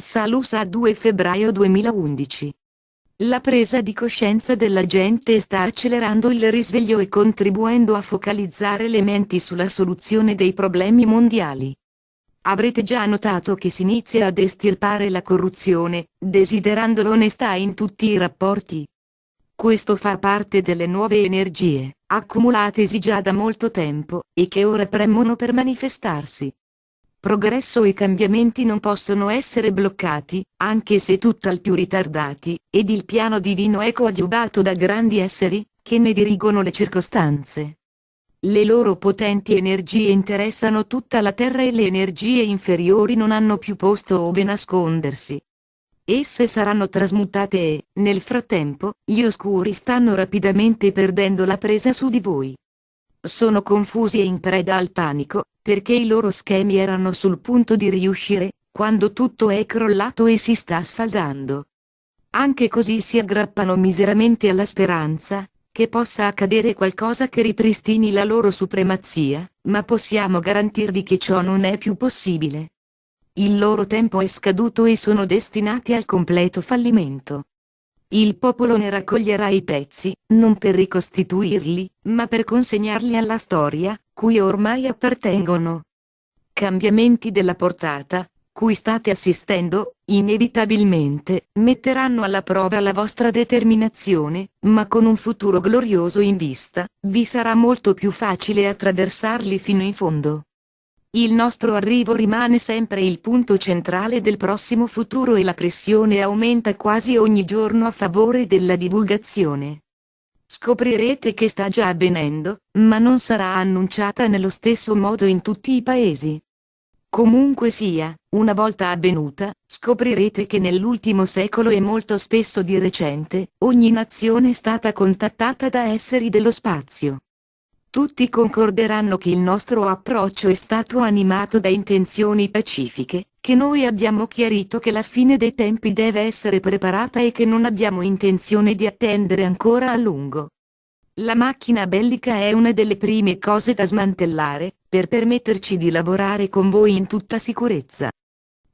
Salusa 2 febbraio 2011. La presa di coscienza della gente sta accelerando il risveglio e contribuendo a focalizzare le menti sulla soluzione dei problemi mondiali. Avrete già notato che si inizia ad estirpare la corruzione, desiderando l'onestà in tutti i rapporti. Questo fa parte delle nuove energie, accumulatesi già da molto tempo, e che ora premono per manifestarsi. Progresso e cambiamenti non possono essere bloccati, anche se tutt'al più ritardati, ed il piano divino è coadiuvato da grandi esseri, che ne dirigono le circostanze. Le loro potenti energie interessano tutta la Terra e le energie inferiori non hanno più posto ove nascondersi. Esse saranno trasmutate e, nel frattempo, gli oscuri stanno rapidamente perdendo la presa su di voi. Sono confusi e in preda al panico, perché i loro schemi erano sul punto di riuscire, quando tutto è crollato e si sta sfaldando. Anche così si aggrappano miseramente alla speranza che possa accadere qualcosa che ripristini la loro supremazia, ma possiamo garantirvi che ciò non è più possibile. Il loro tempo è scaduto e sono destinati al completo fallimento. Il popolo ne raccoglierà i pezzi, non per ricostituirli, ma per consegnarli alla storia, cui ormai appartengono. Cambiamenti della portata, cui state assistendo, inevitabilmente, metteranno alla prova la vostra determinazione, ma con un futuro glorioso in vista, vi sarà molto più facile attraversarli fino in fondo. Il nostro arrivo rimane sempre il punto centrale del prossimo futuro e la pressione aumenta quasi ogni giorno a favore della divulgazione. Scoprirete che sta già avvenendo, ma non sarà annunciata nello stesso modo in tutti i paesi. Comunque sia, una volta avvenuta, scoprirete che nell'ultimo secolo e molto spesso di recente, ogni nazione è stata contattata da esseri dello spazio. Tutti concorderanno che il nostro approccio è stato animato da intenzioni pacifiche, che noi abbiamo chiarito che la fine dei tempi deve essere preparata e che non abbiamo intenzione di attendere ancora a lungo. La macchina bellica è una delle prime cose da smantellare, per permetterci di lavorare con voi in tutta sicurezza.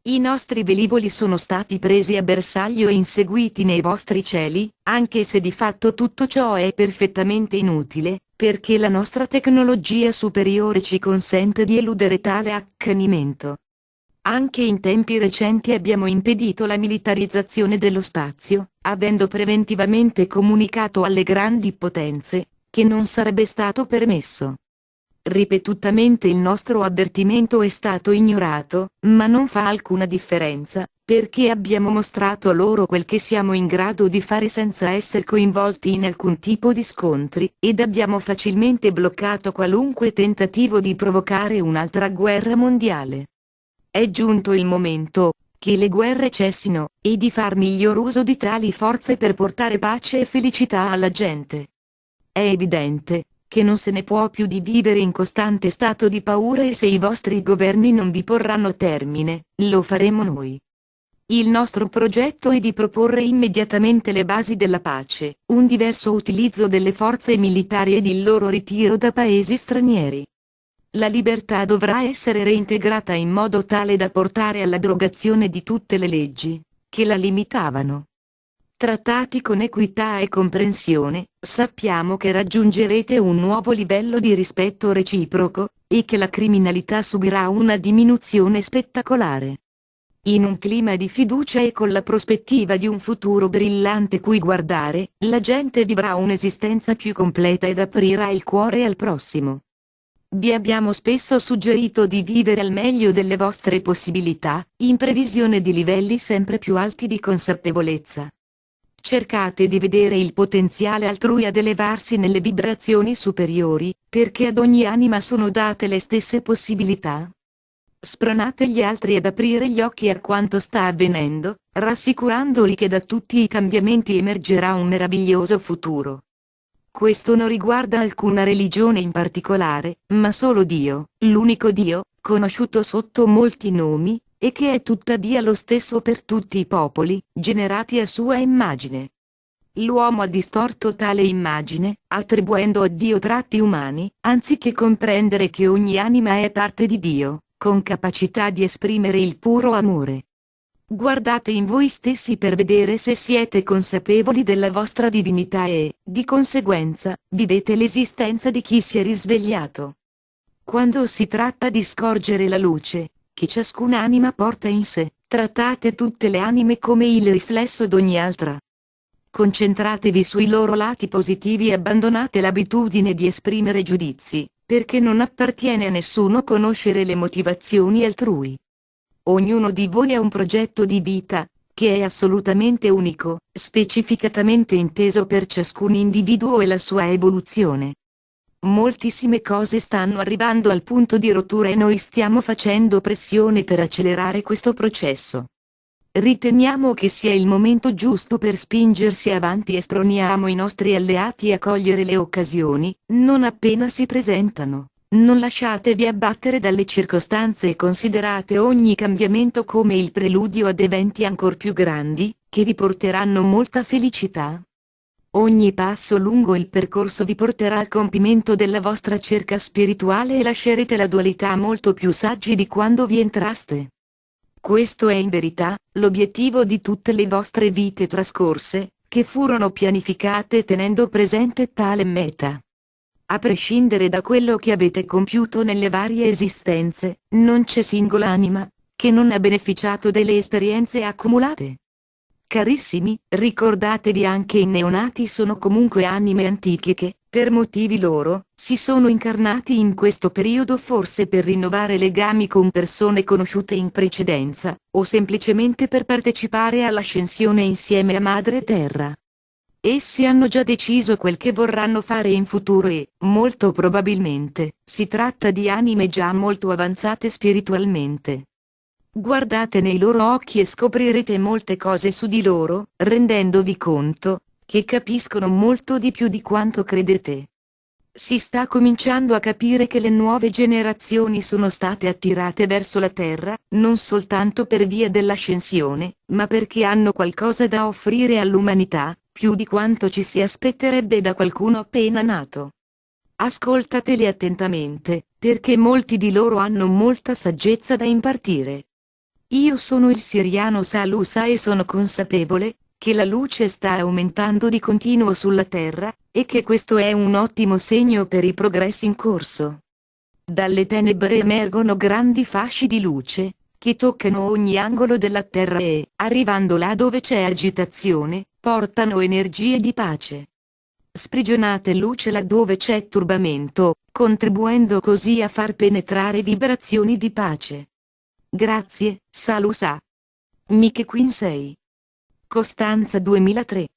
I nostri velivoli sono stati presi a bersaglio e inseguiti nei vostri cieli, anche se di fatto tutto ciò è perfettamente inutile, perché la nostra tecnologia superiore ci consente di eludere tale accanimento. Anche in tempi recenti abbiamo impedito la militarizzazione dello spazio, avendo preventivamente comunicato alle grandi potenze che non sarebbe stato permesso. Ripetutamente il nostro avvertimento è stato ignorato, ma non fa alcuna differenza, perché abbiamo mostrato loro quel che siamo in grado di fare senza essere coinvolti in alcun tipo di scontri, ed abbiamo facilmente bloccato qualunque tentativo di provocare un'altra guerra mondiale. È giunto il momento che le guerre cessino, e di far miglior uso di tali forze per portare pace e felicità alla gente. È evidente che non se ne può più di vivere in costante stato di paura e se i vostri governi non vi porranno termine, lo faremo noi. Il nostro progetto è di proporre immediatamente le basi della pace, un diverso utilizzo delle forze militari ed il loro ritiro da paesi stranieri. La libertà dovrà essere reintegrata in modo tale da portare all'abrogazione di tutte le leggi che la limitavano. Trattati con equità e comprensione, sappiamo che raggiungerete un nuovo livello di rispetto reciproco, e che la criminalità subirà una diminuzione spettacolare. In un clima di fiducia e con la prospettiva di un futuro brillante cui guardare, la gente vivrà un'esistenza più completa ed aprirà il cuore al prossimo. Vi abbiamo spesso suggerito di vivere al meglio delle vostre possibilità, in previsione di livelli sempre più alti di consapevolezza. Cercate di vedere il potenziale altrui ad elevarsi nelle vibrazioni superiori, perché ad ogni anima sono date le stesse possibilità. Spronate gli altri ad aprire gli occhi a quanto sta avvenendo, rassicurandoli che da tutti i cambiamenti emergerà un meraviglioso futuro. Questo non riguarda alcuna religione in particolare, ma solo Dio, l'unico Dio, conosciuto sotto molti nomi, e che è tuttavia lo stesso per tutti i popoli, generati a sua immagine. L'uomo ha distorto tale immagine, attribuendo a Dio tratti umani, anziché comprendere che ogni anima è parte di Dio, con capacità di esprimere il puro amore. Guardate in voi stessi per vedere se siete consapevoli della vostra divinità e, di conseguenza, vedete l'esistenza di chi si è risvegliato. Quando si tratta di scorgere la luce, che ciascun'anima porta in sé, trattate tutte le anime come il riflesso d'ogni altra. Concentratevi sui loro lati positivi e abbandonate l'abitudine di esprimere giudizi, perché non appartiene a nessuno conoscere le motivazioni altrui. Ognuno di voi ha un progetto di vita, che è assolutamente unico, specificatamente inteso per ciascun individuo e la sua evoluzione. Moltissime cose stanno arrivando al punto di rottura e noi stiamo facendo pressione per accelerare questo processo. Riteniamo che sia il momento giusto per spingersi avanti e sproniamo i nostri alleati a cogliere le occasioni, non appena si presentano. Non lasciatevi abbattere dalle circostanze e considerate ogni cambiamento come il preludio ad eventi ancor più grandi, che vi porteranno molta felicità. Ogni passo lungo il percorso vi porterà al compimento della vostra cerca spirituale e lascerete la dualità molto più saggi di quando vi entraste. Questo è in verità l'obiettivo di tutte le vostre vite trascorse, che furono pianificate tenendo presente tale meta. A prescindere da quello che avete compiuto nelle varie esistenze, non c'è singola anima che non ha beneficiato delle esperienze accumulate. Carissimi, ricordatevi anche i neonati sono comunque anime antiche che, per motivi loro, si sono incarnati in questo periodo forse per rinnovare legami con persone conosciute in precedenza, o semplicemente per partecipare all'ascensione insieme a Madre Terra. Essi hanno già deciso quel che vorranno fare in futuro e, molto probabilmente, si tratta di anime già molto avanzate spiritualmente. Guardate nei loro occhi e scoprirete molte cose su di loro, rendendovi conto che capiscono molto di più di quanto credete. Si sta cominciando a capire che le nuove generazioni sono state attirate verso la Terra, non soltanto per via dell'ascensione, ma perché hanno qualcosa da offrire all'umanità, più di quanto ci si aspetterebbe da qualcuno appena nato. Ascoltateli attentamente, perché molti di loro hanno molta saggezza da impartire. Io sono il Siriano Salusa e sono consapevole che la luce sta aumentando di continuo sulla Terra, e che questo è un ottimo segno per i progressi in corso. Dalle tenebre emergono grandi fasci di luce, che toccano ogni angolo della Terra e, arrivando là dove c'è agitazione, portano energie di pace. Sprigionate luce laddove c'è turbamento, contribuendo così a far penetrare vibrazioni di pace. Grazie, Salusa. Mike Quinsey. Costanza 2003